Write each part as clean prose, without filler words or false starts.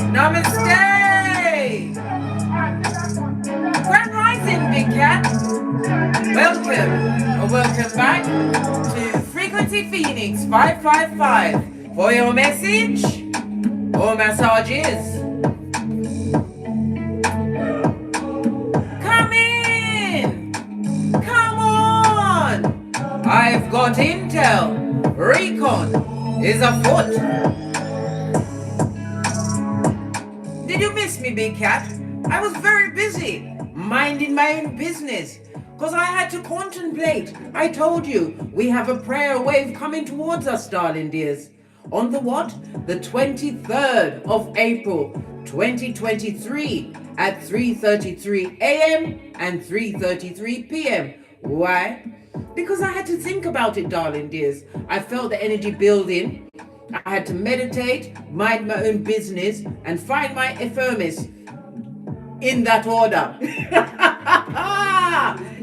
Namaste! Grand Rising, Big Cat. Welcome, or welcome back to Frequency Phoenix 555 for your message or massages. Come in! Come on! I've got intel. Recon is afoot. Did you miss me, Big Cat? I was very busy, minding my own business, because I had to contemplate. I told you, we have a prayer wave coming towards us, darling dears. On the what? The 23rd of April, 2023 at 3:33 a.m. and 3:33 p.m. Why? Because I had to think about it, darling dears. I felt the energy building. I had to meditate, mind my own business, and find my Hermes in that order.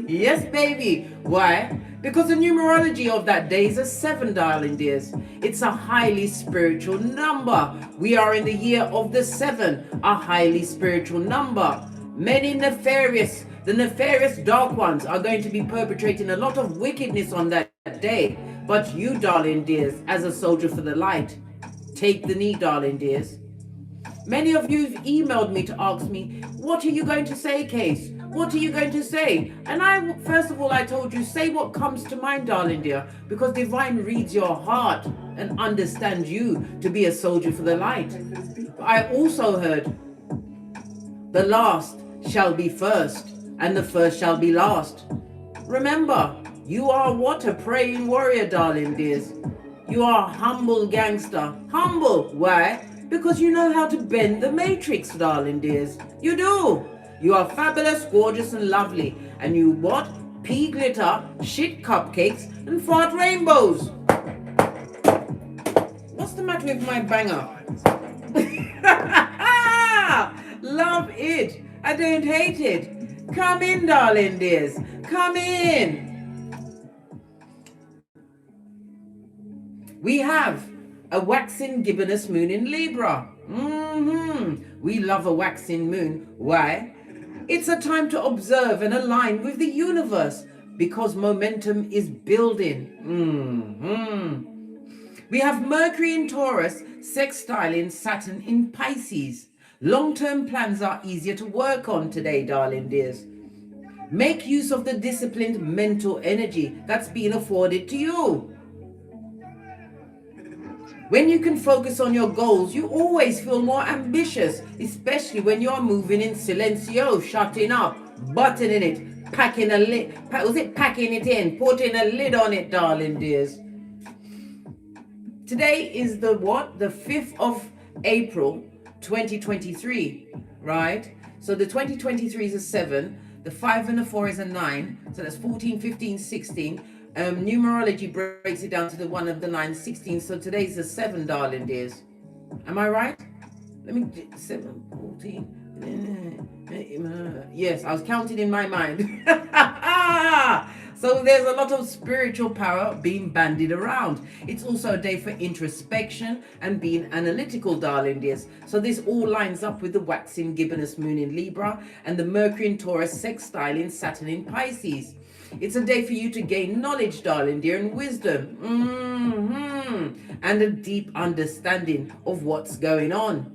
Yes, baby. Why? Because the numerology of that day is a 7, darling dears. It's a highly spiritual number. We are in the year of the 7, a highly spiritual number. Many the nefarious dark ones are going to be perpetrating a lot of wickedness on that day. But you, darling dears, as a soldier for the light, take the knee, darling dears. Many of you have emailed me to ask me, what are you going to say, Case? What are you going to say? And first of all, I told you, say what comes to mind, darling dear, because divine reads your heart and understands you to be a soldier for the light. I also heard, the last shall be first, and the first shall be last. Remember, you are what? A praying warrior, darling dears. You are a humble gangster. Humble. Why? Because you know how to bend the matrix, darling dears. You do. You are fabulous, gorgeous, and lovely. And you what? Pea glitter, shit cupcakes, and fart rainbows. What's the matter with my banger? Love it. I don't hate it. Come in, darling dears. Come in. We have a waxing gibbonous moon in Libra. We love a waxing moon. Why? It's a time to observe and align with the universe because momentum is building. We have Mercury in Taurus, sextiling Saturn in Pisces. Long-term plans are easier to work on today, darling dears. Make use of the disciplined mental energy that's being afforded to you. When you can focus on your goals, you always feel more ambitious, especially when you're moving in silencio, shutting up, buttoning it, packing a lid, packing it in, putting a lid on it, darling dears. Today is the what? The 5th of April, 2023, right? So the 2023 is a 7, the 5 and the 4 is a 9, so that's 14, 15, 16. Numerology breaks it down to the 1 of the 9, 16. So today's the 7, darling dears. Am I right? Let me 7, 14. Yes, I was counting in my mind. So there's a lot of spiritual power being bandied around. It's also a day for introspection and being analytical, darling dears. So this all lines up with the waxing gibbonous moon in Libra and the Mercury in Taurus sextiling Saturn in Pisces. It's a day for you to gain knowledge, darling dear, and wisdom. And a deep understanding of what's going on.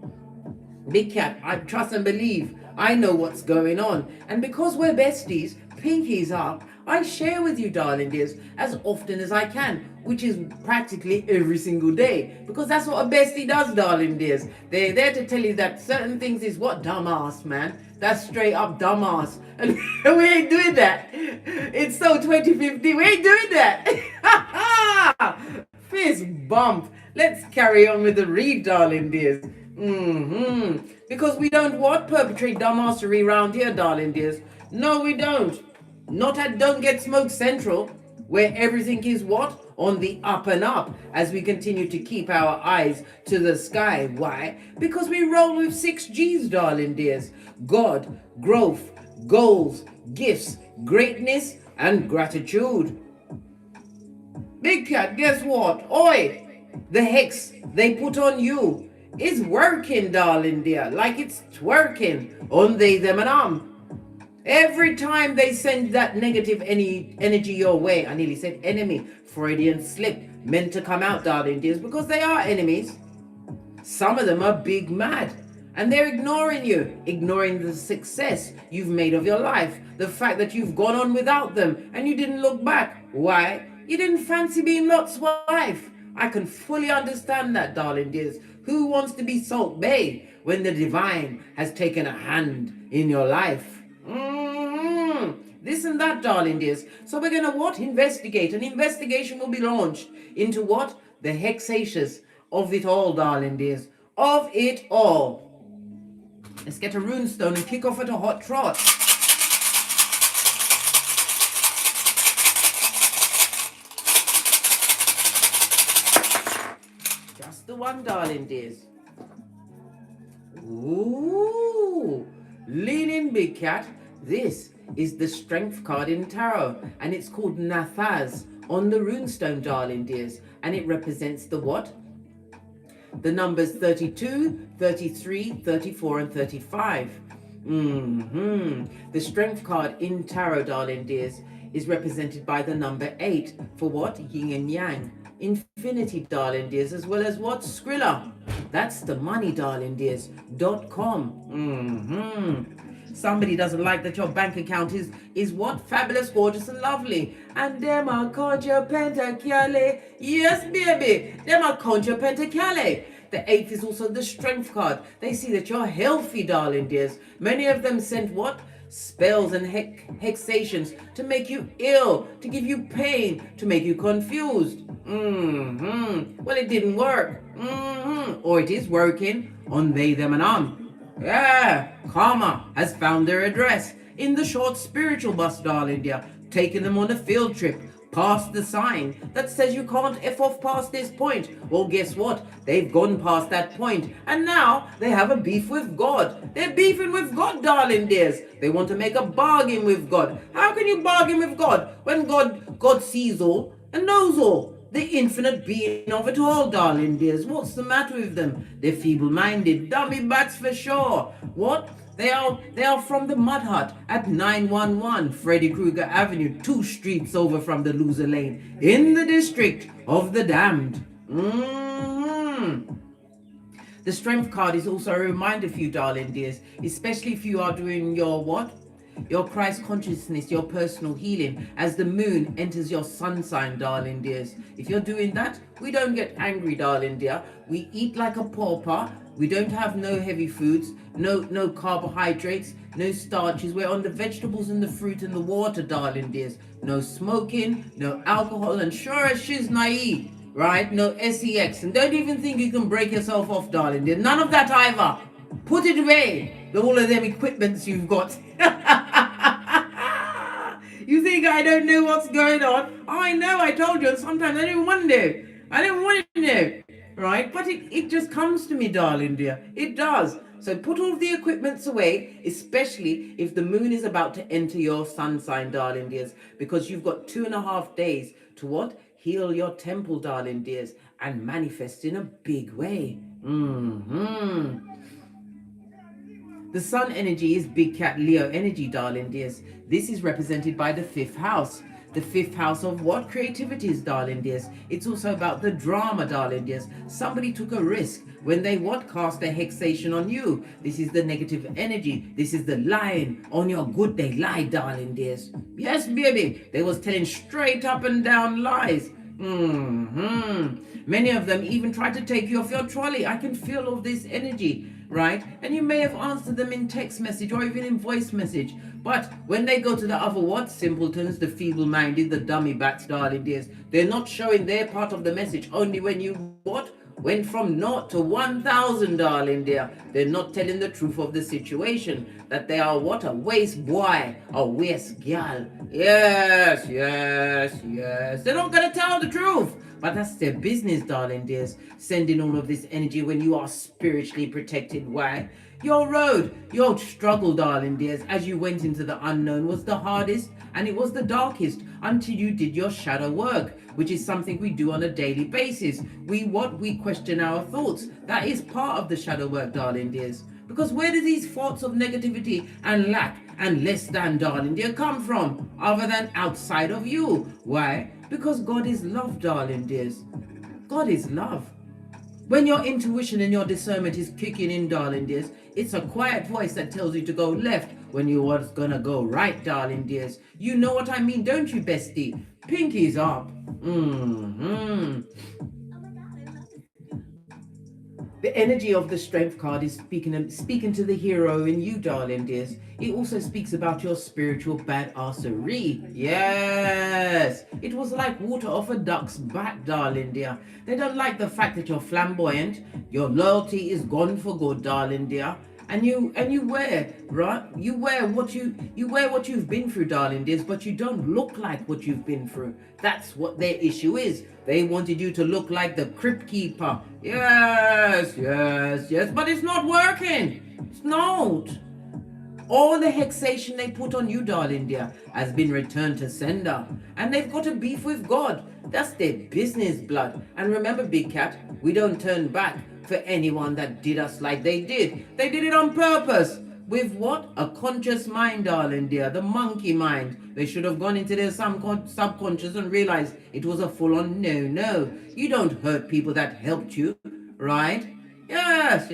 Big Cat, I trust and believe I know what's going on. And because we're besties, pinkies up, I share with you, darling dears, as often as I can, which is practically every single day. Because that's what a bestie does, darling dears. They're there to tell you that certain things is what? Dumbass, man. That's straight up dumbass. And we ain't doing that. It's so 2050. We ain't doing that. Fist bump. Let's carry on with the read, darling dears. Because we don't what? Perpetrate dumbassery around here, darling dears. No, we don't. Not at Don't Get Smoked Central, where everything is what? On the up and up, as we continue to keep our eyes to the sky. Why? Because we roll with 6 G's, darling dears. God, growth, goals, gifts, greatness, and gratitude. Big cat, guess what? Oi! The hex they put on you is working, darling dear, like it's twerking on they, them, and Every time they send that negative energy your way, I nearly said enemy, Freudian slip, meant to come out, darling dears, because they are enemies. Some of them are big mad, and they're ignoring you, ignoring the success you've made of your life, the fact that you've gone on without them and you didn't look back. Why? You didn't fancy being Lot's wife. I can fully understand that, darling dears. Who wants to be Salt Bay when the divine has taken a hand in your life? This and that, darling dears. So we're going to what? Investigate. An investigation will be launched into what? The hexatious of it all, darling dears. Of it all. Let's get a runestone and kick off at a hot trot. Just the one, darling dears. Ooh. Lean in, big cat. This is the strength card in tarot, and it's called Nathaz on the runestone, darling dears, and it represents the what? The numbers 32, 33, 34, and 35. The strength card in tarot, darling dears, is represented by the number 8 for what? Yin and yang. Infinity, darling dears, as well as what? Skrilla. That's the money, darling dears. .com. Somebody doesn't like that your bank account is what? Fabulous, gorgeous, and lovely. And them are conjure pentacale. Yes, baby. Them are conjure pentacale. The 8th is also the strength card. They see that you're healthy, darling dears. Many of them sent what? Spells and hexations to make you ill, to give you pain, to make you confused. Well, it didn't work. Or it is working on they, them, and Yeah, karma has found their address in the short spiritual bus, darling dear, taking them on a field trip past the sign that says you can't F off past this point. Well, guess what? They've gone past that point, and now they have a beef with God. They're beefing with God, darling dears. They want to make a bargain with God. How can you bargain with God when God sees all and knows all? The infinite being of it all, darling dears. What's the matter with them? They're feeble-minded, dummy bats for sure. What? They are from the Mud Hut at 911 Freddy Krueger Avenue, 2 streets over from the Loser Lane, in the district of the damned. The strength card is also a reminder for you, darling dears, especially if you are doing your what? Your Christ consciousness, your personal healing, as the moon enters your sun sign, darling dears. If you're doing that, we don't get angry, darling dear. We eat like a pauper. We don't have no heavy foods, no carbohydrates, no starches. We're on the vegetables and the fruit and the water, darling dears. No smoking, no alcohol, and sure as she's naive, right? No sex. And don't even think you can break yourself off, darling dear. None of that either. Put it away, all of them equipments you've got. You think I don't know what's going on? I know, I told you, and sometimes I don't want to know. I don't want to know, right? But it just comes to me, darling dear. It does. So put all the equipments away, especially if the moon is about to enter your sun sign, darling dears, because you've got 2.5 days to what? Heal your temple, darling dears, and manifest in a big way. The sun energy is big cat Leo energy, darling dears. This is represented by the 5th house. The 5th house of what? Creativities, darling dears. It's also about the drama, darling dears. Somebody took a risk when they what? Cast a hexation on you. This is the negative energy. This is the lying on your good day. Lie, darling dears. Yes, baby. They was telling straight up and down lies. Many of them even tried to take you off your trolley. I can feel all this energy, right? And you may have answered them in text message or even in voice message. But when they go to the other what? Simpletons, the feeble-minded, the dummy bats, darling dears, they're not showing their part of the message. Only when you what? Went from 0 to 1,000, darling dear. They're not telling the truth of the situation. That they are what? A waste boy, a waste girl. Yes. They're not going to tell the truth. But that's their business, darling dears. Sending all of this energy when you are spiritually protected. Why? Your road, your struggle, darling dears, as you went into the unknown was the hardest and it was the darkest until you did your shadow work, which is something we do on a daily basis. We question our thoughts. That is part of the shadow work, darling dears. Because where do these thoughts of negativity and lack and less than, darling dear, come from other than outside of you? Why? Because God is love, darling dears. God is love. When your intuition and your discernment is kicking in, darling dears, it's a quiet voice that tells you to go left when you was gonna go right, darling dears. You know what I mean, don't you, bestie? Pinky's up. The energy of the strength card is speaking to the hero in you, darling dears. It also speaks about your spiritual badassery. Yes, it was like water off a duck's back, darling dear. They don't like the fact that you're flamboyant. Your loyalty is gone for good, darling dear. And you wear, right? You wear what you've been through, darling dears, but you don't look like what you've been through. That's what their issue is. They wanted you to look like the crypt keeper. Yes, but it's not working. It's not. All the hexation they put on you, darling dear, has been returned to sender. And they've got a beef with God. That's their business, blood. And remember, Big Cat, we don't turn back for anyone that did us like they did. They did it on purpose. With what? A conscious mind, darling dear. The monkey mind. They should have gone into their subconscious and realized it was a full-on no. You don't hurt people that helped you, right? Yes.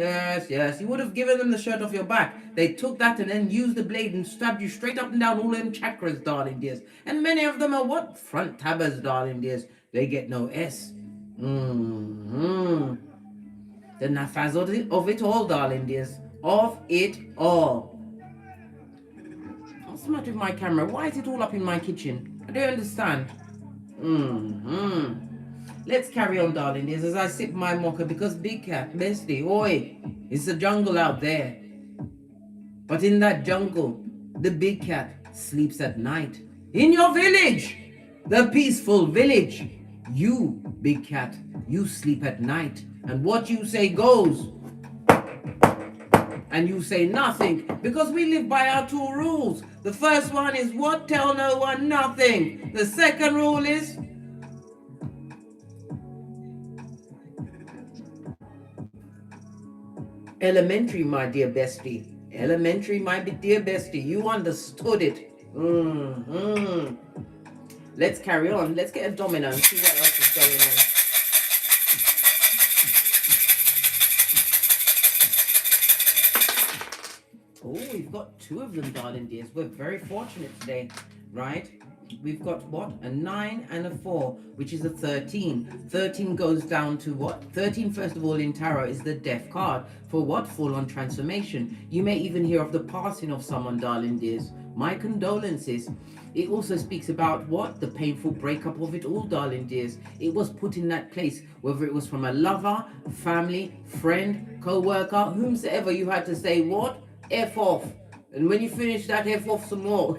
You would have given them the shirt off your back. They took that and then used the blade and stabbed you straight up and down all them chakras, darling dears. And many of them are what? Front tabbers, darling dears. They get no S. The nafaz of it all, darling dears. Of it all. What's the matter with my camera? Why is it all up in my kitchen? I don't understand. Let's carry on, darling dears, as I sip my mocha, because Big Cat, bestie, oi, it's a jungle out there. But in that jungle, the Big Cat sleeps at night. In your village, the peaceful village, you, Big Cat, you sleep at night. And what you say goes. And you say nothing, because we live by our two rules. The first one is what? Tell no one nothing. The second rule is elementary, my dear bestie. Elementary, my dear bestie. You understood it. Let's carry on. Let's get a domino and see what else is going on. Oh, we've got two of them, darling dears. We're very fortunate today, right? We've got what? A 9 and a 4, which is a 13. 13 goes down to what? 13, first of all, in tarot is the death card. For what? Full-on transformation. You may even hear of the passing of someone, darling dears. My condolences. It also speaks about what? The painful breakup of it all, darling dears. It was put in that place, whether it was from a lover, family, friend, co-worker, whomsoever, you had to say what? F off. And when you finish that, F off some more.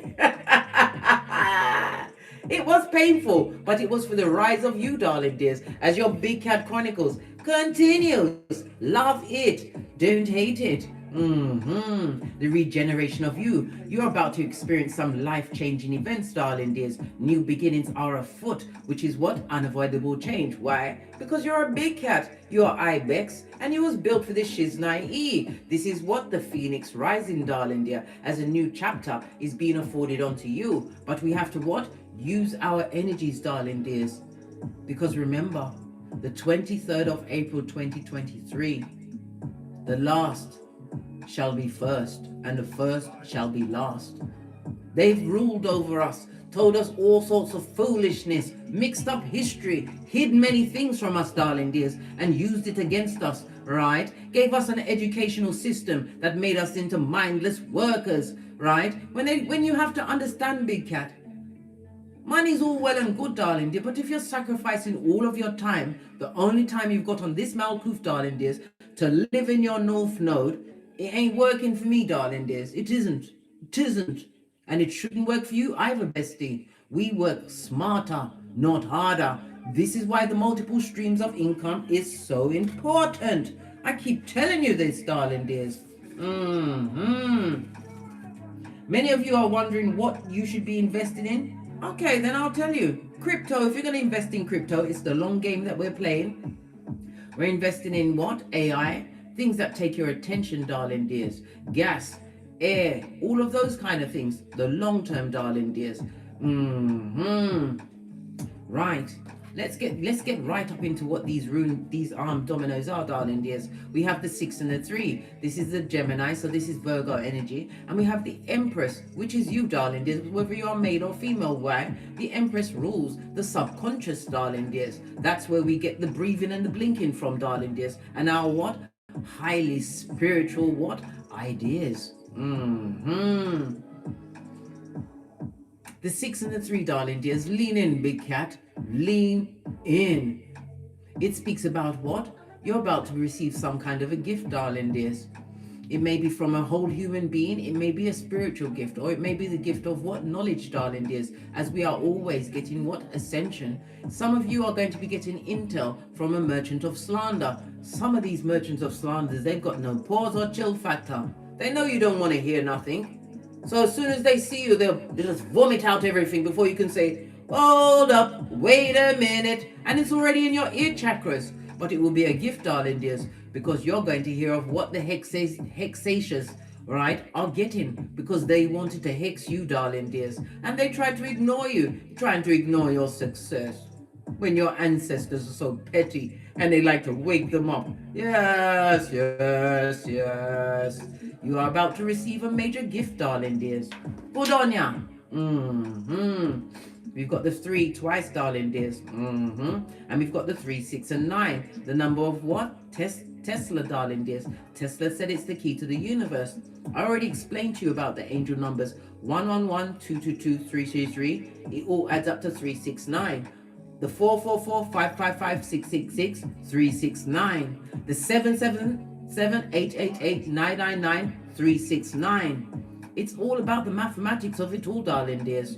It was painful, but it was for the rise of you, darling dears, as your Big Cat Chronicles continues. Love it. Don't hate it. The regeneration of you. You're about to experience some life-changing events, darling dears. New beginnings are afoot, which is what? Unavoidable change. Why? Because you're a big cat. You're IBEX, and you was built for this shiznai. This is what? The phoenix rising, darling dear, as a new chapter is being afforded onto you. But we have to what? Use our energies, darling dears. Because remember, the 23rd of April 2023, the last shall be first, and the first shall be last. They've ruled over us, told us all sorts of foolishness, mixed up history, hid many things from us, darling dears, and used it against us, right? Gave us an educational system that made us into mindless workers, right? When you have to understand, Big Cat, money's all well and good, darling dear, but if you're sacrificing all of your time, the only time you've got on this Malkuth, darling dears, to live in your North Node, it ain't working for me, darling dears. It isn't. And it shouldn't work for you either, bestie. We work smarter, not harder. This is why the multiple streams of income is so important. I keep telling you this, darling dears. Many of you are wondering what you should be investing in. Okay, then I'll tell you. Crypto, if you're going to invest in crypto, it's the long game that we're playing. We're investing in what? AI, things that take your attention, darling dears. Gas, air, all of those kind of things. The long term, darling dears. Right. Let's get right up into what these dominoes are, darling dears. We have the 6 and the 3. This is the Gemini, so this is Virgo energy. And we have the Empress, which is you, darling dears, whether you are male or female. Why? The Empress rules the subconscious, darling dears. That's where we get the breathing and the blinking from, darling dears. And our what? Highly spiritual what? Ideas. The 6 and the 3, darling dears. Lean in, big cat. Lean in. It speaks about what? You're about to receive some kind of a gift, darling dears. It may be from a whole human being. It may be a spiritual gift, or it may be the gift of what? Knowledge, darling dears. As we are always getting what? Ascension. Some of you are going to be getting intel from a merchant of slander. Some of these merchants of slanders, they've got no pause or chill factor. They know you don't want to hear nothing. So as soon as they see you, they'll just vomit out everything before you can say, hold up, wait a minute. And it's already in your ear chakras. But it will be a gift, darling dears, because you're going to hear of what the hexatious, right, are getting, because they wanted to hex you, darling dears. And they tried to ignore you, trying to ignore your success. When your ancestors are so petty and they like to wake them up. Yes, yes, yes. You are about to receive a major gift, darling dears. Good on ya. We've got the 3 twice, darling dears. And we've got the 3, 6, and 9. The number of what? Tesla, darling dears. Tesla said it's the key to the universe. I already explained to you about the angel numbers 111, 222, 333. It all adds up to 369. The 444, 555, 666, 369. The 777, 888, 999, 369. It's all about the mathematics of it all, darling dears.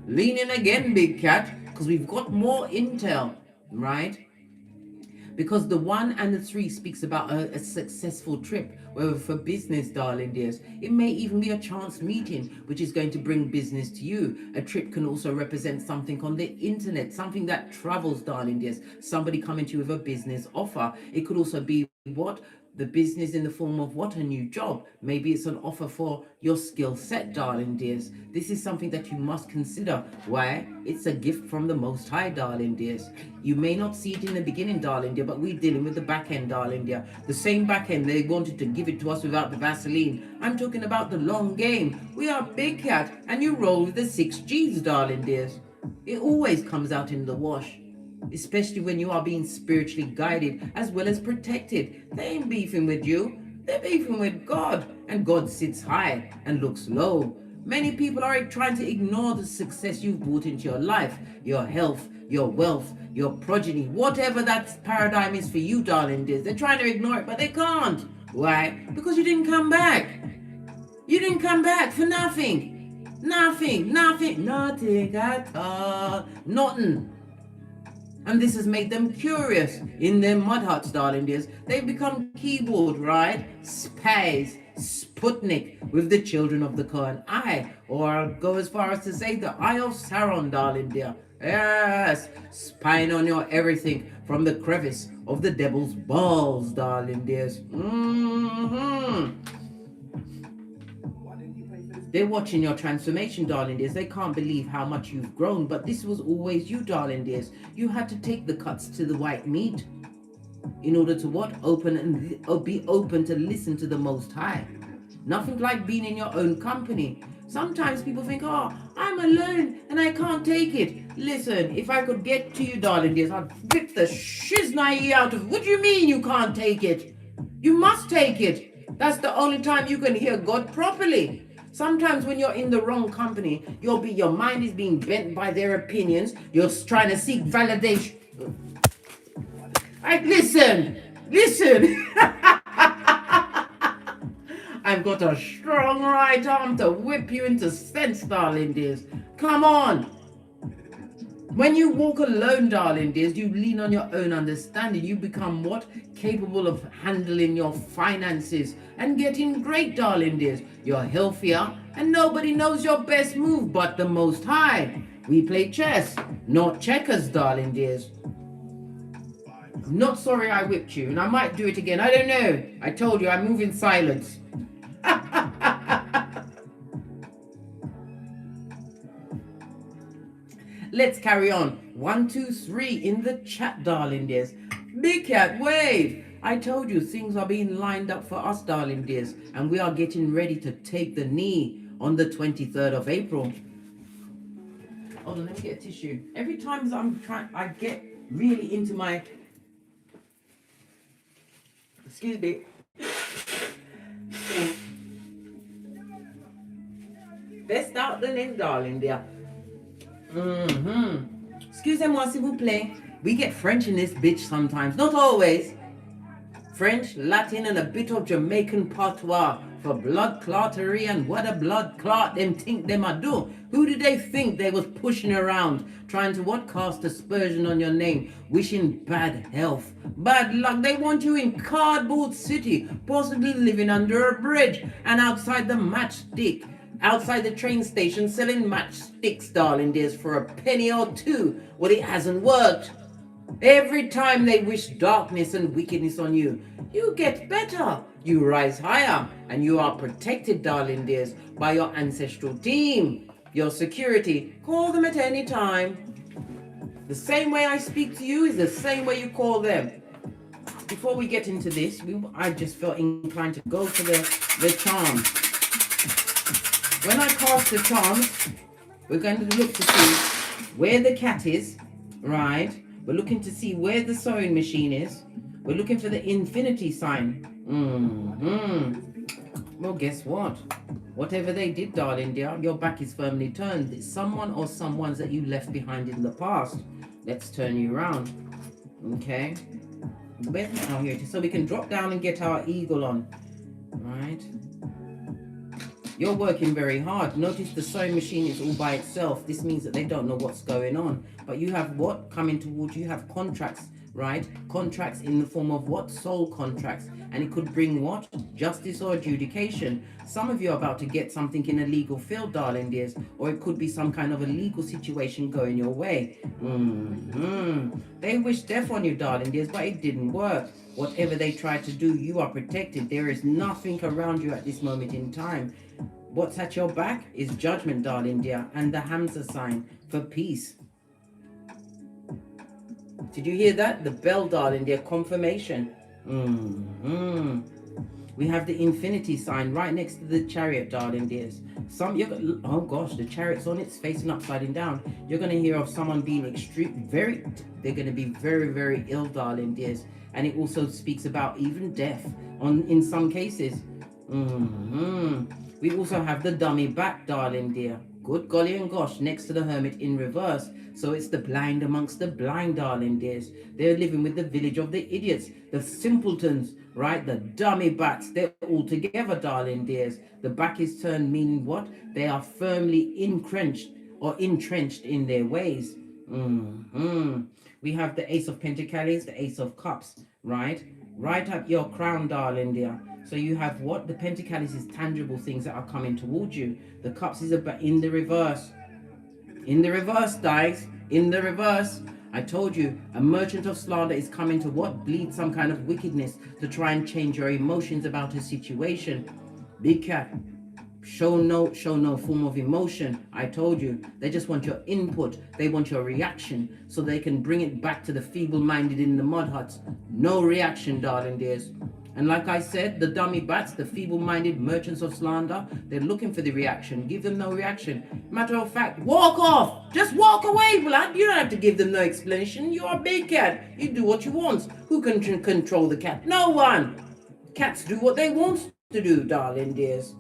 Lean in again, big cat, because we've got more intel, right? Because the 1 and the 3 speaks about a successful trip, whether for business, darling dears. It may even be a chance meeting, which is going to bring business to you. A trip can also represent something on the internet, something that travels, darling dears. Somebody coming to you with a business offer. It could also be what? The business in the form of what? A new job. Maybe it's an offer for your skill set, darling dears. This is something that you must consider. Why? It's a gift from the Most High, darling dears. You may not see it in the beginning, darling dear, but we're dealing with the back end, darling dear. The same back end, they wanted to give it to us without the Vaseline. I'm talking about the long game. We are big cat, and you roll with the 6 G's, darling dears. It always comes out in the wash. Especially when you are being spiritually guided as well as protected. They ain't beefing with you. They're beefing with God. And God sits high and looks low. Many people are trying to ignore the success you've brought into your life, your health, your wealth, your progeny, whatever that paradigm is for you, darling dears. They're trying to ignore it, but they can't. Why? Because you didn't come back. You didn't come back for nothing. Nothing at all. Nothing. And this has made them curious in their mud huts, darling dears. They've become keyboard, right? Spies, Sputnik with the children of the Kohen Eye. Or I'll go as far as to say the Eye of Sauron, darling dear. Yes, spying on your everything from the crevice of the devil's balls, darling dears. They're watching your transformation, darling dears. They can't believe how much you've grown, but this was always you, darling dears. You had to take the cuts to the white meat in order to what? Be open to listen to the Most High. Nothing like being in your own company. Sometimes people think, oh, I'm alone and I can't take it. Listen, if I could get to you, darling dears, I'd rip the shiznai out of. What do you mean you can't take it? You must take it. That's the only time you can hear God properly. Sometimes when you're in the wrong company, your mind is being bent by their opinions. You're trying to seek validation. Listen. I've got a strong right arm to whip you into sense, darling dears. Come on. When you walk alone, darling dears, you lean on your own understanding. You become what? Capable of handling your finances and getting great, darling dears. You're healthier and nobody knows your best move but the Most High. We play chess, not checkers, darling dears. I'm not sorry I whipped you, and I might do it again. I don't know. I told you I move in silence. Let's carry on. 1, 2, 3 in the chat, darling dears. Big Cat Wave. I told you things are being lined up for us, darling dears, and we are getting ready to take the knee on the 23rd of April. Hold on, let me get a tissue. Every time I get really into my... Excuse me. Best out the name, darling dear. Excusez-moi, s'il vous plaît. We get French in this bitch sometimes, not always. French, Latin, and a bit of Jamaican patois for blood clottery and what a blood clot them think them a do. Who did they think they was pushing around, trying to what? Cast aspersion on your name, wishing bad health, bad luck. They want you in Cardboard City, possibly living under a bridge and outside the matchstick. Outside the train station selling matchsticks, darling dears, for a penny or two. Well, it hasn't worked. Every time they wish darkness and wickedness on you, you get better. You rise higher and you are protected, darling dears, by your ancestral team. Your security, call them at any time. The same way I speak to you is the same way you call them. Before we get into this, I just felt inclined to go for the charms. When I cast the charms, we're going to look to see where the cat is, right? We're looking to see where the sewing machine is. We're looking for the infinity sign. Well, guess what? Whatever they did, darling dear, your back is firmly turned. It's someone or someone's that you left behind in the past. Let's turn you around. Okay. Where's now here? So we can drop down and get our eagle on. Right. You're working very hard. Notice the sewing machine is all by itself. This means that they don't know what's going on. But you have what coming towards you? You have contracts, right? Contracts in the form of what? Soul contracts. And it could bring what? Justice or adjudication. Some of you are about to get something in a legal field, darling dears. Or it could be some kind of a legal situation going your way. They wish death on you, darling dears, but it didn't work. Whatever they tried to do, you are protected. There is nothing around you at this moment in time. What's at your back is judgment, darling dear, and the Hamza sign for peace. Did you hear that? The bell, darling dear, confirmation. We have the infinity sign right next to the chariot, darling dears. Oh gosh, the chariot's on its facing upside down. You're going to hear of someone being they're going to be very, very ill, darling dears. And it also speaks about even death in some cases. We also have the dummy bat, darling dear. Good golly and gosh, next to the hermit in reverse. So it's the blind amongst the blind, darling dears. They're living with the village of the idiots, the simpletons, right? The dummy bats. They're all together, darling dears. The back is turned, meaning what? They are firmly entrenched in their ways. We have the Ace of Pentacles, the Ace of Cups, right? Right up your crown, darling dear. So you have what? The Pentacles is tangible things that are coming towards you. The Cups is about in the reverse. In the reverse, guys. In the reverse. I told you, a merchant of slander is coming to what? Bleed some kind of wickedness to try and change your emotions about a situation. Big cat. Show no form of emotion. I told you, they just want your input. They want your reaction so they can bring it back to the feeble-minded in the mud huts. No reaction, darling dears. And like I said, the dummy bats, the feeble-minded merchants of slander, they're looking for the reaction. Give them no reaction. Matter of fact, walk off. Just walk away, blood. You don't have to give them no explanation. You're a big cat. You do what you want. Who can control the cat? No one. Cats do what they want to do, darling dears.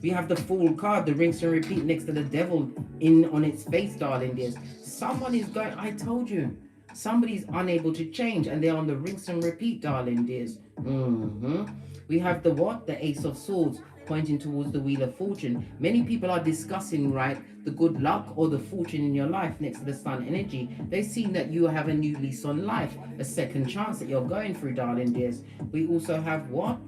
We have the Fool card, the rinse and repeat next to the devil on its face, darling dears. Someone is going, I told you. Somebody's unable to change and they're on the rinse and repeat, darling dears. We have the what? The Ace of Swords. pointing towards the Wheel of Fortune. Many people are discussing, right, the good luck or the fortune in your life next to the Sun energy. They've seen that you have a new lease on life, a second chance that you're going through, darling dears. We also have what?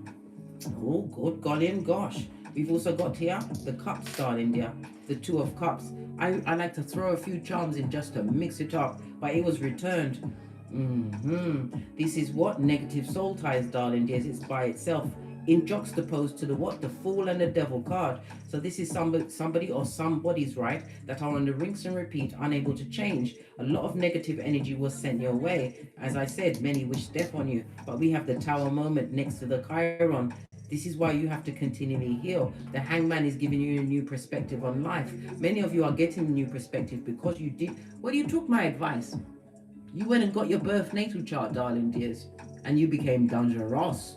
Oh, good golly and gosh. We've also got here the Cups, darling dear. The Two of Cups. I like to throw a few charms in just to mix it up, but it was returned. This is what? Negative soul ties, darling dears. It's by itself, in juxtaposed to the what? The Fool and the Devil card. So this is somebody or somebody's, right, that are on the rinse and repeat, unable to change. A lot of negative energy was sent your way. As I said, many wish death on you, but we have the Tower moment next to the Chiron. This is why you have to continually heal. The Hangman is giving you a new perspective on life. Many of you are getting a new perspective because you did, well, you took my advice. You went and got your birth natal chart, darling dears, and you became dangerous.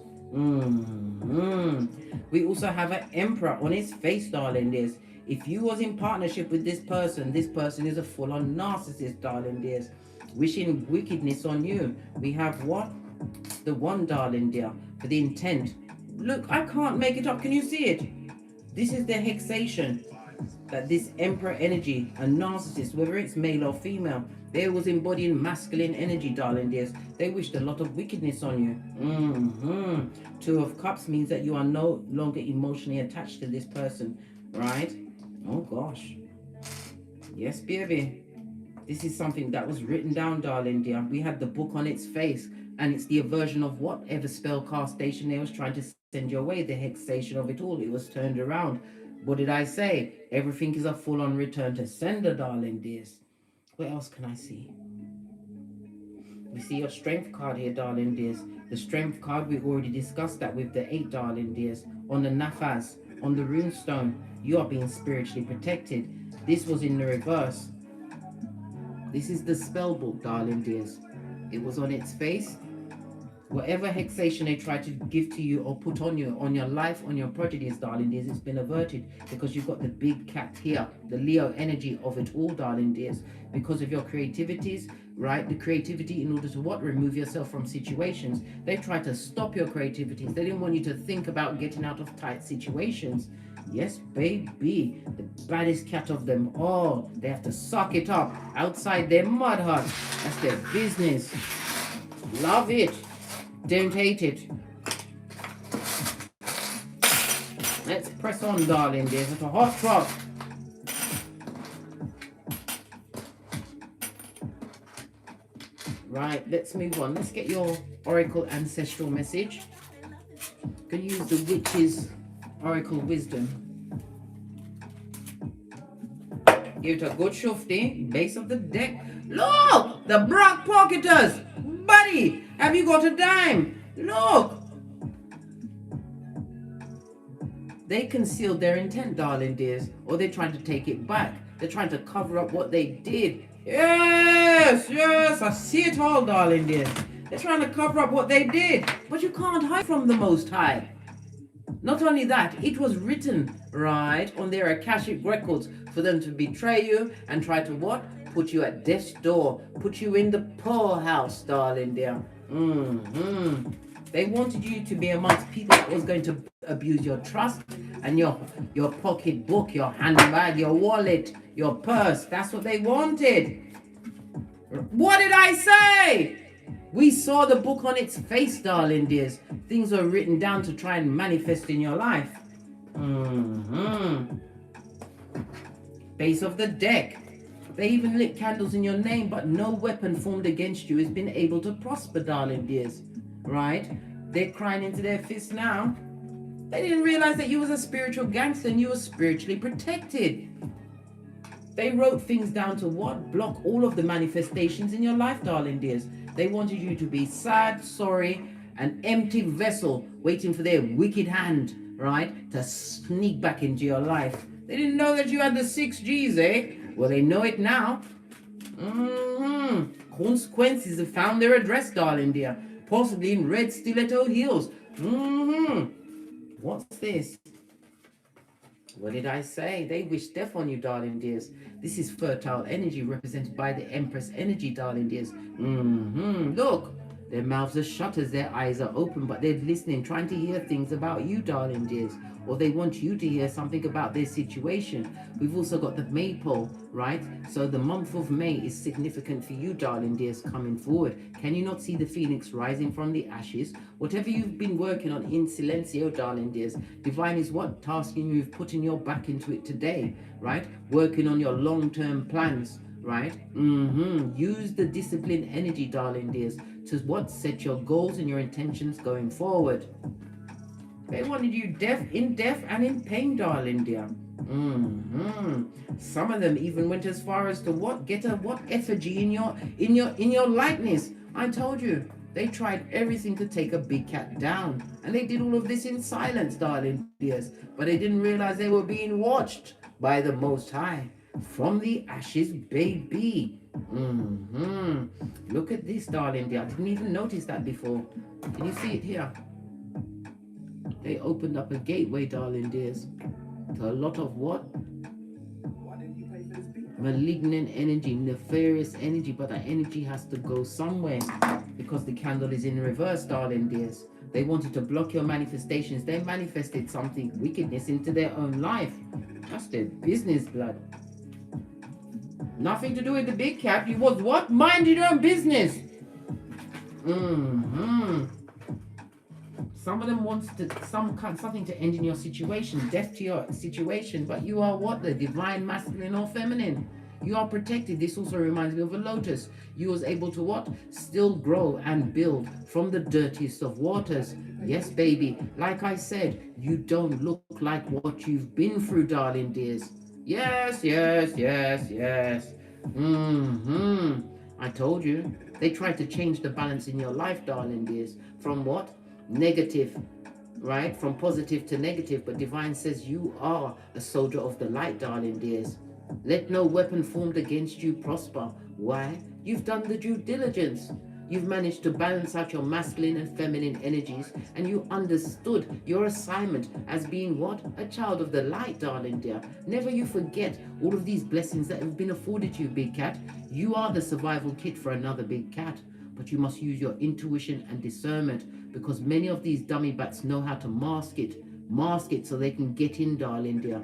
We also have an Emperor on his face, darling dears. If you was in partnership with this person is a full-on narcissist, darling dears, wishing wickedness on you. We have what? The One, darling dear, for the intent. Look, I can't make it up. Can you see it? This is the hexation that this Emperor energy, a narcissist, whether it's male or female, they was embodying masculine energy, darling dears. They wished a lot of wickedness on you. Two of Cups means that you are no longer emotionally attached to this person, right? Oh gosh. Yes, baby. This is something that was written down, darling dear. We had the book on its face, and it's the aversion of whatever spell castation they was trying to send your way, the hexation of it all. It was turned around. What did I say? Everything is a full-on return to sender, darling dears. What else can I see? We see your Strength card here, darling dears. The Strength card, we already discussed that with the 8, darling dears. On the Nafas, on the runestone, you are being spiritually protected. This was in the reverse. This is the spell book, darling dears. It was on its face. Whatever hexation they try to give to you or put on you, on your life, on your prodigies, darling dears, it's been averted because you've got the big cat here, the Leo energy of it all, darling dears, because of your creativities, right? The creativity in order to what? Remove yourself from situations. They try to stop your creativities. They didn't want you to think about getting out of tight situations. Yes, baby, the baddest cat of them all. They have to suck it up outside their mud hut. That's their business. Love it. Don't hate it. Let's press on, darling dears. It's a hot trot. Right, let's move on. Let's get your Oracle Ancestral message. You can use the Witch's Oracle Wisdom. Give it a good shufty. Base of the deck. Look! The Brock Pocketers! Buddy! Have you got a dime? Look! They concealed their intent, darling dears, or they're trying to take it back. They're trying to cover up what they did. Yes, yes, I see it all, darling dears. They're trying to cover up what they did, but you can't hide from the Most High. Not only that, it was written, right, on their Akashic records for them to betray you and try to what? Put you at death's door, put you in the poorhouse, darling dear. They wanted you to be amongst people that was going to abuse your trust and your pocketbook, your handbag, your wallet, your purse. That's what they wanted. What did I say? We saw the book on its face, darling dears. Things were written down to try and manifest in your life. Base of the deck. They even lit candles in your name, but no weapon formed against you has been able to prosper, darling dears. Right? They're crying into their fists now. They didn't realize that you was a spiritual gangster and you were spiritually protected. They wrote things down to what? Block all of the manifestations in your life, darling dears. They wanted you to be sad, sorry, an empty vessel waiting for their wicked hand, right, to sneak back into your life. They didn't know that you had the 6 G's, eh? Well, they know it now. Consequences have found their address, darling dear. Possibly in red stiletto heels. What's this? What did I say? They wish death on you, darling dears. This is fertile energy represented by the Empress energy, darling dears. Look, Their mouths are shut as their eyes are open, but they're listening, trying to hear things about you, darling dears. Or they want you to hear something about their situation. We've also got the Maypole, right? So the month of May is significant for you, darling dears, coming forward. Can you not see the phoenix rising from the ashes? Whatever you've been working on in silencio, darling dears, divine is what? Tasking you, putting your back into it today, right? Working on your long-term plans, right? Use the discipline energy, darling dears, to what? Set your goals and your intentions going forward. They wanted you in death and in pain, darling dear. Some of them even went as far as to what? Get a what effigy in your likeness. I told you. They tried everything to take a big cat down. And they did all of this in silence, darling dears. But they didn't realize they were being watched by the Most High. From the ashes, baby. Look at this, darling dear. I didn't even notice that before. Can you see it here? They opened up a gateway, darling dears, to a lot of what? Malignant energy, nefarious energy, but that energy has to go somewhere because the candle is in reverse, darling dears. They wanted to block your manifestations. They manifested something, wickedness, into their own life. That's their business, blood. Nothing to do with the big cat. You was what? Mind your own business. Some of them wants to something to end in your situation, death to your situation, but you are what? The divine masculine or feminine. You are protected. This also reminds me of a lotus. You was able to what? Still grow and build from the dirtiest of waters. Yes, baby. Like I said, you don't look like what you've been through, darling dears. Yes. I told you. They tried to change the balance in your life, darling dears. From what? Negative, right? From positive to negative. But divine says you are a soldier of the light, darling dears. Let no weapon formed against you prosper. Why? You've done the due diligence. You've managed to balance out your masculine and feminine energies, and you understood your assignment as being what? A child of the light, darling dear. Never you forget all of these blessings that have been afforded to you, big cat. You are the survival kit for another big cat, but you must use your intuition and discernment, because many of these dummy bats know how to mask it so they can get in, darling dear.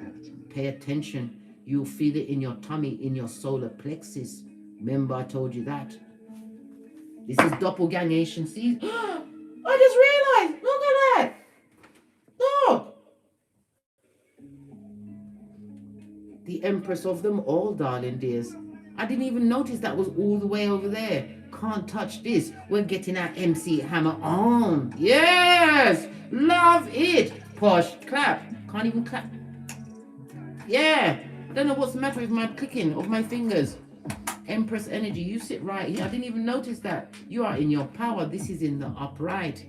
Pay attention. You'll feel it in your tummy, in your solar plexus. Remember I told you that. This is doppelgangation season. I just realized. Look at that. Look. The Empress of them all, darling dears. I didn't even notice that was all the way over there. Can't touch this. We're getting our MC hammer on. Yes. Love it. Posh. Clap. Can't even clap. Yeah. I don't know what's the matter with my clicking of my fingers. Empress energy, you sit right here. I didn't even notice that. You are in your power. This is in the upright.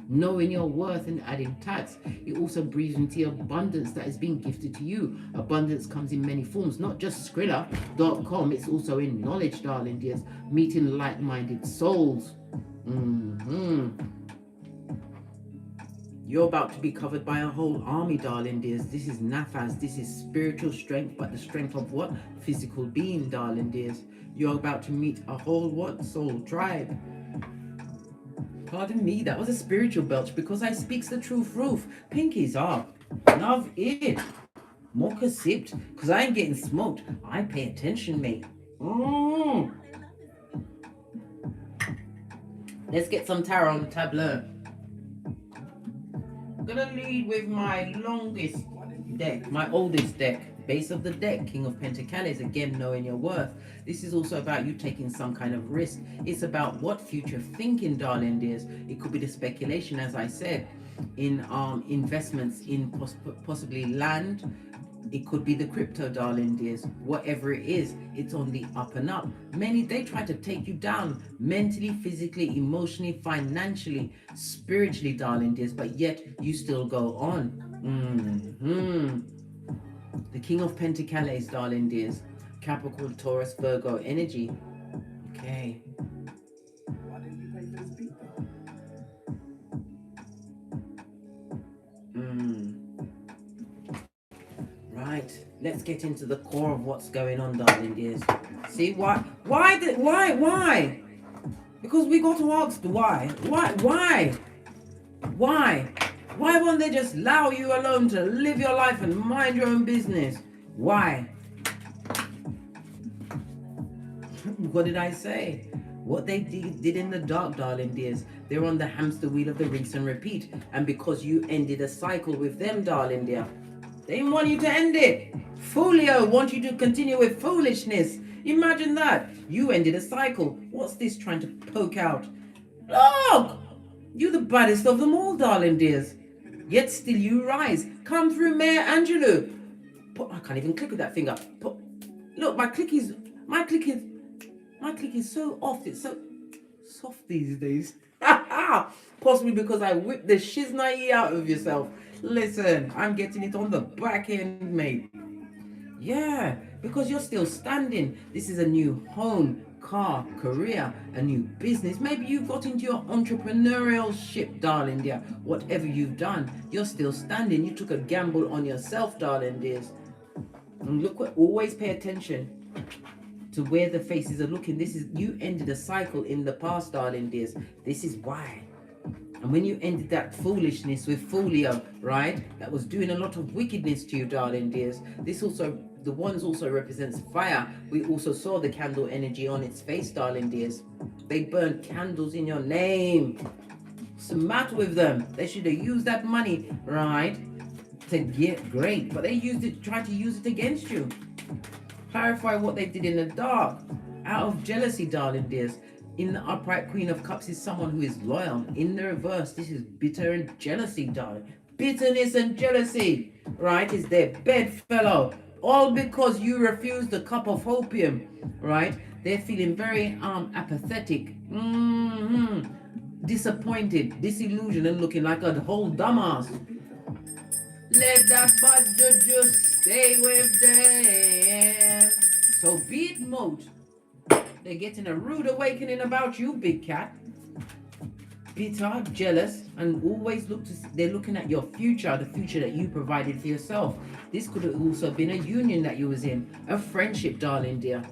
Knowing your worth and adding tax. It also breathes into your abundance that is being gifted to you. Abundance comes in many forms, not just Skrilla.com. It's also in knowledge, darling dears. Meeting like-minded souls. You're about to be covered by a whole army, darling dears. This is nafas. This is spiritual strength, but the strength of what? Physical being, darling dears. You're about to meet a whole what? Soul tribe. Pardon me, that was a spiritual belch because I speaks the truth roof. Pinkies up. Love it. Mocha sipped, because I ain't getting smoked. I pay attention, mate. Let's get some tarot on the tableau. I'm gonna lead with my longest deck, my oldest deck. Base of the deck, King of Pentacles, again knowing your worth. This is also about you taking some kind of risk. It's about what future thinking, darling dears. It could be the speculation, as I said, in investments in possibly land. It could be the crypto, darling dears. Whatever it is, it's on the up and up. Many, they try to take you down mentally, physically, emotionally, financially, spiritually, darling dears, but yet you still go on. The King of Pentacles, darling dears. Capricorn, Taurus, Virgo energy. Okay. Right. Let's get into the core of what's going on, darling dears. See why? Why? Because we got to ask why. Why? Why won't they just allow you alone to live your life and mind your own business? Why? What did I say? What they did in the dark, darling dears, they're on the hamster wheel of the rinse and repeat. And because you ended a cycle with them, darling dear, they didn't want you to end it. Folio want you to continue with foolishness. Imagine that. You ended a cycle. What's this trying to poke out? Look! You're the baddest of them all, darling dears. Yet still you rise. Come through, Mayor Angelou. I can't even click with that finger. Look, my click is so off. It's so soft these days. Possibly because I whipped the shiznai out of yourself. Listen, I'm getting it on the back end, mate. Yeah, because you're still standing. This is a new home, car, career, a new business. Maybe you've got into your entrepreneurial ship, darling dear. Whatever you've done, you're still standing. You took a gamble on yourself, darling dears. And look, always pay attention to where the faces are looking. This is, you ended a cycle in the past, darling dears. This is why. And when you ended that foolishness with Folio, right, that was doing a lot of wickedness to you, darling dears. This also, the ones also represents fire. We also saw the candle energy on its face, darling dears. They burned candles in your name. What's the matter with them? They should have used that money, right, to get great. But they used it, tried to use it against you. Clarify what they did in the dark. Out of jealousy, darling dears. In the upright Queen of Cups is someone who is loyal. In the reverse, this is bitter and jealousy, darling. Bitterness and jealousy, right, is their bedfellow. All because you refused a cup of opium, right? They're feeling very apathetic, disappointed, disillusioned, and looking like a whole dumbass. Let that bad juju stay with them. So be it moat. They're getting a rude awakening about you, big cat. Bitter, jealous, and always they're looking at your future, the future that you provided for yourself. This could have also been a union that you was in, a friendship, darling dear.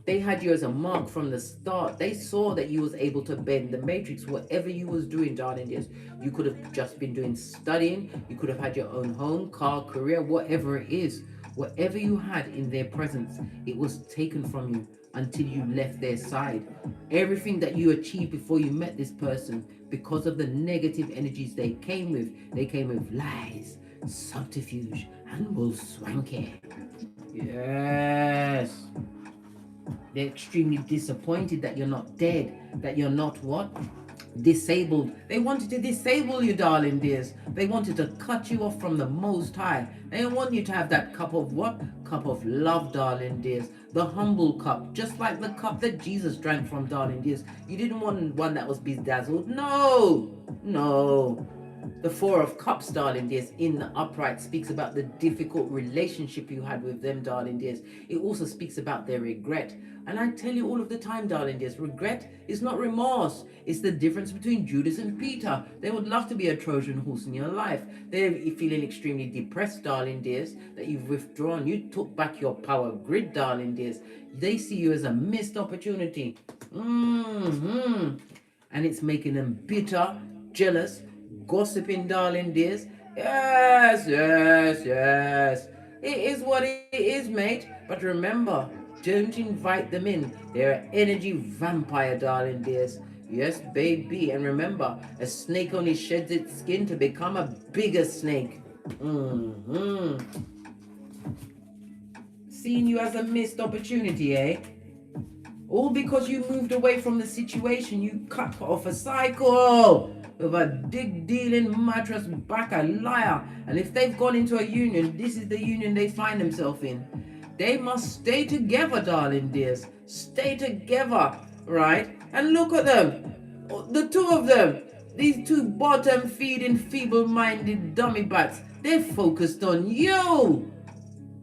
They had you as a mark from the start. They saw that you was able to bend the matrix. Whatever you was doing, darling dears, you could have just been doing studying. You could have had your own home, car, career, whatever it is. Whatever you had in their presence, it was taken from you until you left their side. Everything that you achieved before you met this person, because of the negative energies they came with lies, subterfuge, and wolf swanky. Yes. They're extremely disappointed that you're not dead, that you're not what? Disabled. They wanted to disable you, darling dears. They wanted to cut you off from the Most High. They don't want you to have that cup of what? Cup of love, darling dears. The humble cup, just like the cup that Jesus drank from, darling dears. You didn't want one that was bedazzled. No. The Four of Cups, darling dears, in the upright speaks about the difficult relationship you had with them, darling dears. It also speaks about their regret. And I tell you all of the time, darling dears, regret is not remorse. It's the difference between Judas and Peter. They would love to be a Trojan horse in your life. They're feeling extremely depressed, darling dears, that you've withdrawn. You took back your power grid, darling dears. They see you as a missed opportunity. And it's making them bitter, jealous, gossiping, darling dears. Yes. It is what it is, mate. But remember, don't invite them in. They're an energy vampire, darling dears. Yes, baby. And remember, a snake only sheds its skin to become a bigger snake. Seeing you as a missed opportunity, eh? All because you moved away from the situation. You cut off a cycle with a dig-dealing mattress back, a liar. And if they've gone into a union, this is the union they find themselves in. They must stay together, darling dears. Stay together, right? And look at them. The two of them. These two bottom-feeding, feeble-minded dummy bats. They're focused on you.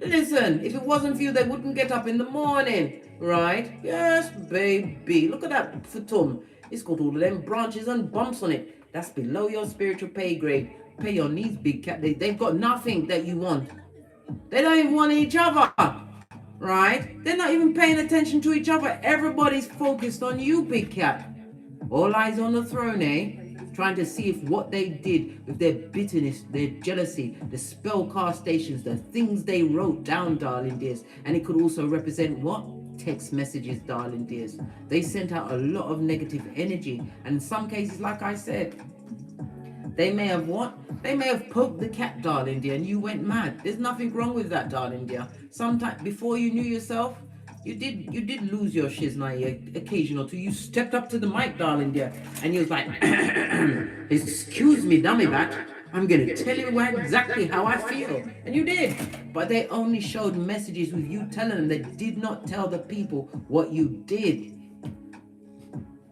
Listen, if it wasn't for you, they wouldn't get up in the morning, right? Yes, baby. Look at that futum. It's got all of them branches and bumps on it. That's below your spiritual pay grade. Pay your needs, big cat. They've got nothing that you want. They don't even want each other, right? They're not even paying attention to each other. Everybody's focused on you, big cat. All eyes on the throne, eh? Trying to see if what they did with their bitterness, their jealousy, the spell castations, the things they wrote down, darling dears. And it could also represent what? Text messages, darling dears. They sent out a lot of negative energy. And in some cases, like I said, they may have what? They may have poked the cat, darling dear, and you went mad. There's nothing wrong with that, darling dear. Sometimes before you knew yourself, you did lose your shiznai occasion or two. You stepped up to the mic, darling dear, and you was like, excuse me, dummy bat. I'm gonna tell you exactly how I feel. And you did. But they only showed messages with you telling them. They did not tell the people what you did.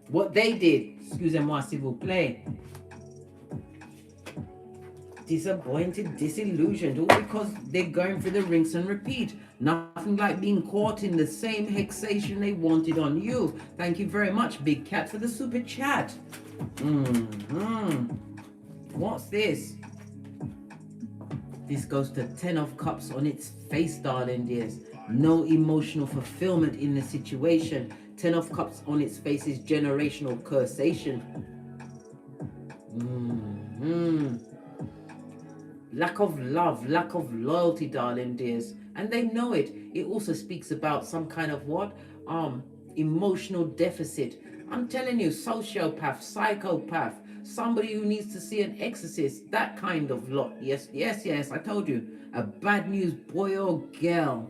What they did. Excusez-moi, s'il vous plaît. Disappointed, disillusioned, all because they're going through the rinse and repeat. Nothing like being caught in the same hexation they wanted on you. Thank you very much, Big Cat, for the super chat. What's this? This goes to 10 of Cups on its face, darling dears. No emotional fulfillment in the situation. 10 of Cups on its face is generational cursation. Lack of love, lack of loyalty, darling dears. And they know it. It also speaks about some kind of what? Emotional deficit. I'm telling you, sociopath, psychopath, somebody who needs to see an exorcist, that kind of lot. Yes, yes, yes, I told you. A bad news boy or girl.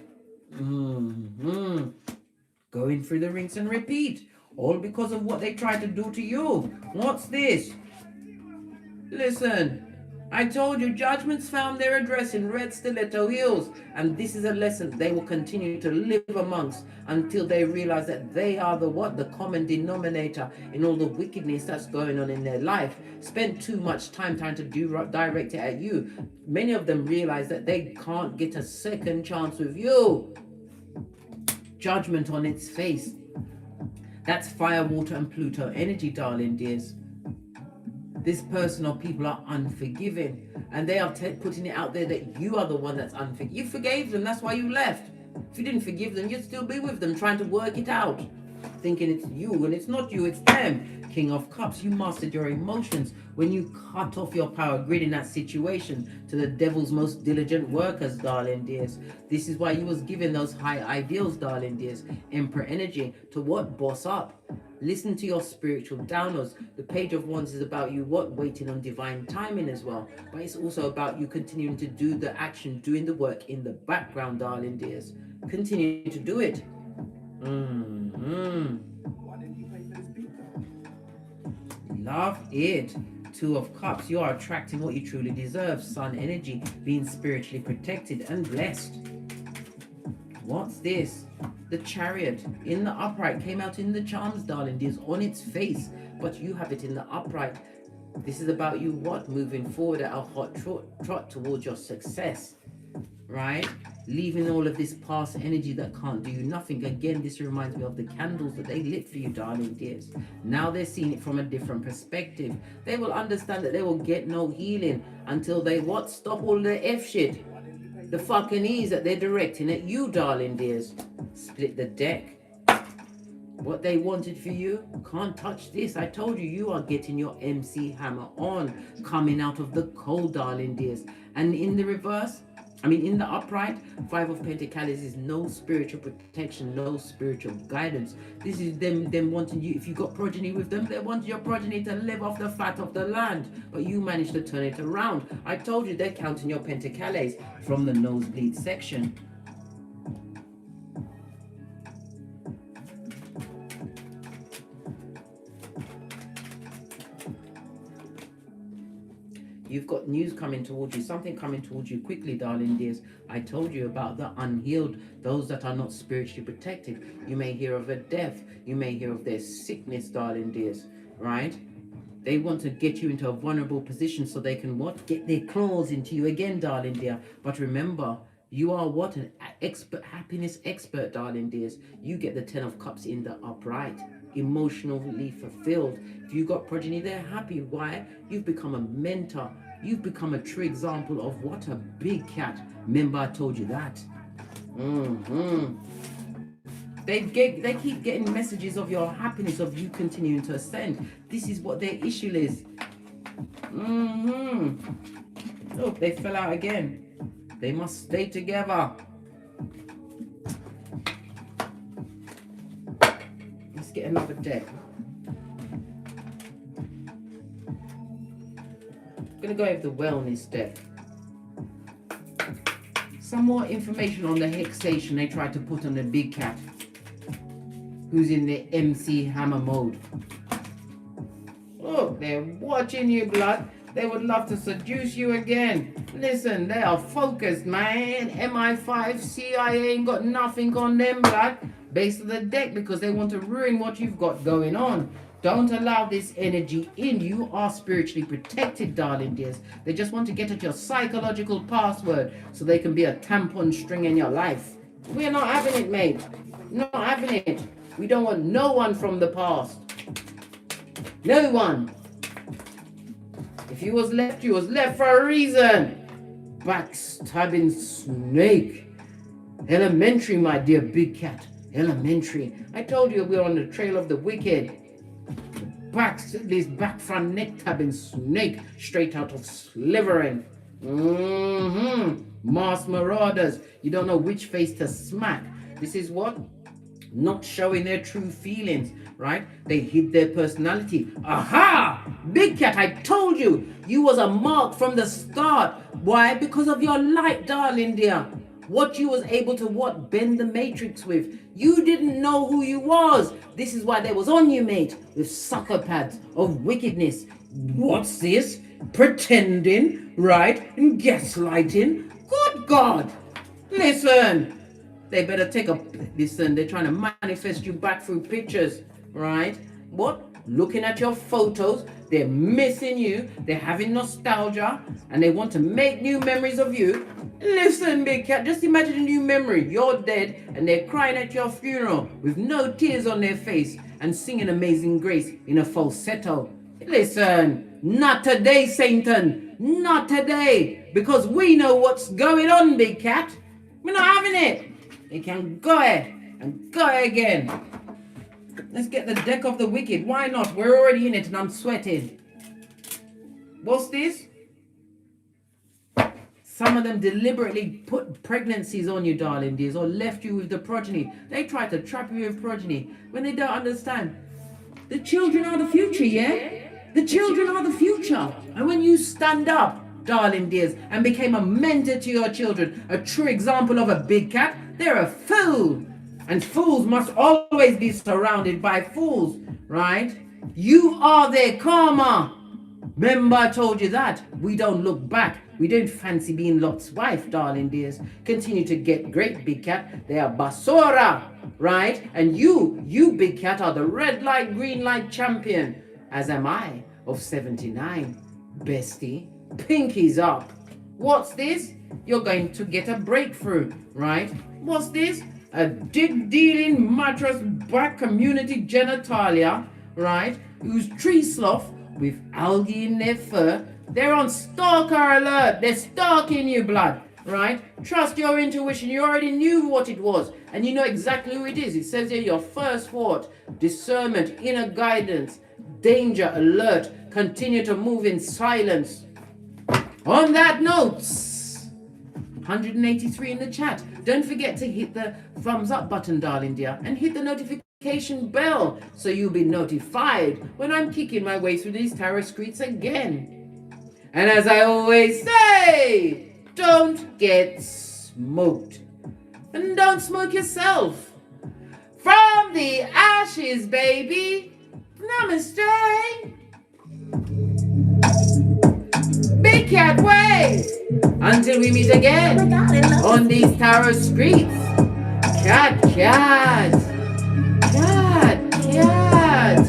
Going through the rinse and repeat. All because of what they tried to do to you. What's this? Listen. I told you, judgments found their address in red stiletto heels, and this is a lesson they will continue to live amongst until they realize that they are the what? The common denominator in all the wickedness that's going on in their life. Spend too much time trying to direct it at you. Many of them realize that they can't get a second chance with you. Judgment on its face. That's fire, water, and Pluto energy, darling dears. This person or people are unforgiving, and they are putting it out there that you are the one that's unforgiving. You forgave them, that's why you left. If you didn't forgive them, you'd still be with them trying to work it out, thinking it's you, and it's not you, it's them. King of Cups, you mastered your emotions when you cut off your power grid in that situation to the devil's most diligent workers, darling dears. This is why you was given those high ideals, darling dears. Emperor energy to what? Boss up. Listen to your spiritual downloads. The Page of Wands is about you what? Waiting on divine timing as well. But it's also about you continuing to do the action, doing the work in the background, darling dears. Continue to do it. Love it. Two of Cups. You are attracting what you truly deserve. Sun energy. Being spiritually protected and blessed. What's this? The Chariot in the upright came out in the charms, darling dears, on its face, but you have it in the upright. This is about you what? Moving forward at a hot trot towards your success, right? Leaving all of this past energy that can't do you nothing. Again, this reminds me of the candles that they lit for you, darling dears. Now they're seeing it from a different perspective. They will understand that they will get no healing until they what? Stop all the F shit. The fucking ease that they're directing at you, darling dears. Split the deck. What they wanted for you, can't touch this. I told you, you are getting your MC hammer on, coming out of the cold, darling dears. And in the reverse, in the upright, Five of Pentacles is no spiritual protection, no spiritual guidance. This is them wanting you, if you got progeny with them, they want your progeny to live off the fat of the land. But you managed to turn it around. I told you they're counting your Pentacles from the nosebleed section. You've got news coming towards you, something coming towards you quickly, darling dears. I told you about the unhealed, those that are not spiritually protected. You may hear of a death. You may hear of their sickness, darling dears, right? They want to get you into a vulnerable position so they can what? Get their claws into you again, darling dear. But remember, you are what? An expert, happiness expert, darling dears. You get the 10 of Cups in the upright. Emotionally fulfilled. If you got progeny, they're happy. Why? You've become a mentor. You've become a true example of what? A big cat. Remember I told you that. They're They keep getting messages of your happiness, of you continuing to ascend. This is what their issue is. Look, they fell out again. They must stay together. Let's get another deck. I'm gonna go with the wellness deck. Some more information on the hexation they tried to put on the big cat, who's in the MC Hammer mode. Look, they're watching you, blood. They would love to seduce you again. Listen, they are focused, man. MI5, CIA ain't got nothing on them, blood. Based on the deck, because they want to ruin what you've got going on. Don't allow this energy in. You are spiritually protected, darling dears. They just want to get at your psychological password so they can be a tampon string in your life. We're not having it, mate. Not having it. We don't want no one from the past. No one. If you was left for a reason. Backstabbing snake. Elementary, my dear big cat. Elementary. I told you we're on the trail of the wicked. This back front neck tabbing snake straight out of Slytherin. Mass marauders. You don't know which face to smack. This is what? Not showing their true feelings, right? They hid their personality. Aha! Big cat, I told you. You was a mark from the start. Why? Because of your light, darling dear. What you was able to bend the matrix with. You didn't know who you was. This is why they was on you, mate, with sucker pads of wickedness. What's this? Pretending, right? And gaslighting. Good God. Listen. They better listen, they're trying to manifest you back through pictures, right? What? Looking at your photos, they're missing you, they're having nostalgia, and they want to make new memories of you. Listen, big cat, just imagine a new memory. You're dead, and they're crying at your funeral with no tears on their face and singing Amazing Grace in a falsetto. Listen, not today, Satan, not today, because we know what's going on, big cat. We're not having it. They can go ahead and go again. Let's get the deck of the wicked. Why not? We're already in it and I'm sweating. What's this? Some of them deliberately put pregnancies on you, darling dears, or left you with the progeny. They try to trap you with progeny when they don't understand. The children are the future, yeah? The children are the future. And when you stand up, darling dears, and became a mentor to your children, a true example of a big cat, they're a fool. And fools must always be surrounded by fools, right? You are their karma. Remember I told you that. We don't look back. We don't fancy being Lot's wife, darling dears. Continue to get great, big cat. They are basura, right? And you big cat, are the red light, green light champion. As am I, of 79. Bestie, pinkies up. What's this? You're going to get a breakthrough, right? What's this? A dick-dealing mattress back community genitalia, right? Who's tree sloth with algae in their fur. They're on stalker alert. They're stalking you, blood, right? Trust your intuition. You already knew what it was, and you know exactly who it is. It says here your first thought, discernment, inner guidance, danger, alert. Continue to move in silence. On that note, 183 in the chat. Don't forget to hit the thumbs up button, darling dear, and hit the notification bell so you'll be notified when I'm kicking my way through these tarot streets again. And as I always say, don't get smoked. And don't smoke yourself. From the ashes, baby. Namaste. Big cat ways. Until we meet again on these tarot streets. Cat, cat. Cat, cat.